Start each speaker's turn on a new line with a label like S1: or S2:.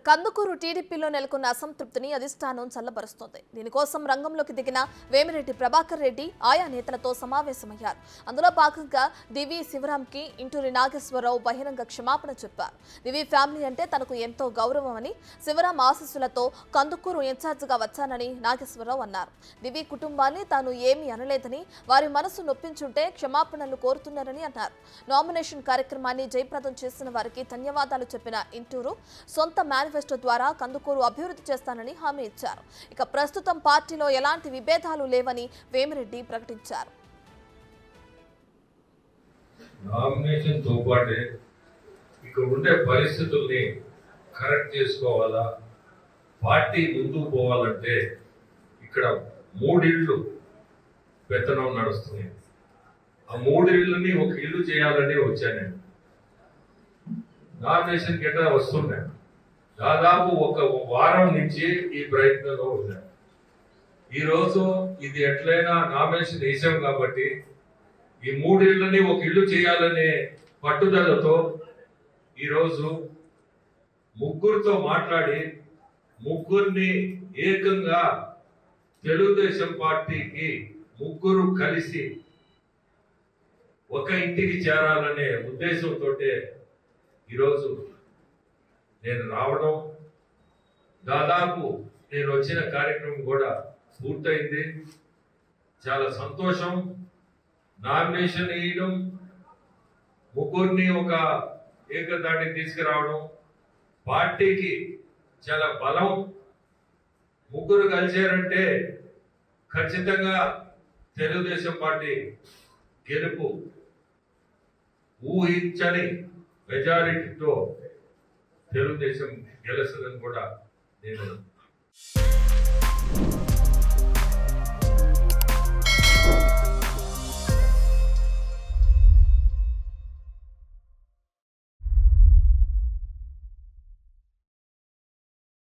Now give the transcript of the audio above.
S1: కందుకూరు టీడీపీలో నెలకొన్న అసంతృప్తిని అధిష్టానం చల్లబరుస్తోంది. దీనికోసం రంగంలోకి దిగిన వేమిరెడ్డి ప్రభాకర్ రెడ్డి ఆయా నేతలతో సమావేశమయ్యారు. అందులో భాగంగా దివి శివరాంకి ఇంటూరి నాగేశ్వరరావు బహిరంగ క్షమాపణ చెప్పారు. దివి ఫ్యామిలీ అంటే తనకు ఎంతో గౌరవమని, శివరాం ఆశీస్సులతో కందుకూరు ఇన్ఛార్జిగా వచ్చానని నాగేశ్వరరావు అన్నారు. దివి కుటుంబాన్ని తాను ఏమీ అనలేదని, వారి మనసు నొప్పించుంటే క్షమాపణలు కోరుతున్నారని అన్నారు. నామినేషన్ కార్యక్రమాన్ని జయప్రదం చేసిన వారికి ధన్యవాదాలు చెప్పిన ఇంటూరు సొంత మేనిఫెస్టో ద్వారా కందుకూరు అభివృద్ధి చేస్తానని హామీ ఇచ్చారు. ఇక ప్రస్తుతం పార్టీలో ఎలాంటి విభేదాలు లేవని వేమిరెడ్డి ప్రకటించారు.
S2: నామినేషన్ తో పాటే ఇక్కడ ఉండే పరిస్థితుల్ని కరెక్ట్ చేసుకోవాలా, పార్టీ ముందుకు పోవాలంటే ఇక్కడ 3 ఇళ్ళు పెత్తనం నడుస్తుంది. ఆ 3 ఇళ్ళని ఒక ఇల్లు చేయాలని వచ్చాను నేను. నామినేషన్ కింద వస్తున్నాను. దాదాపు ఒక వారం నుంచి ఈ ప్రయత్నంలో ఉన్నాను. ఈరోజు ఇది ఎట్లయినా నామినేషన్ వేసాం కాబట్టి ఈ 3 ఇళ్ళని ఒక ఇల్లు చేయాలనే పట్టుదలతో ఈరోజు ముగ్గురితో మాట్లాడి ముగ్గురిని ఏకంగా తెలుగుదేశం పార్టీకి ముగ్గురు కలిసి ఒక ఇంటికి చేరాలనే ఉద్దేశంతో ఈరోజు నేను రావడం, దాదాపు నేను వచ్చిన కార్యక్రమం కూడా పూర్తయింది. చాలా సంతోషం. నామినేషన్ వేయడం, ముగ్గురిని ఒక ఏకదాటికి తీసుకురావడం పార్టీకి చాలా బలం. ముగ్గురు కలిసారంటే ఖచ్చితంగా తెలుగుదేశం పార్టీ గెలుపు ఊహించని మెజారిటీతో తెలుగుదేశం గెలుస్తుందని కూడా నేను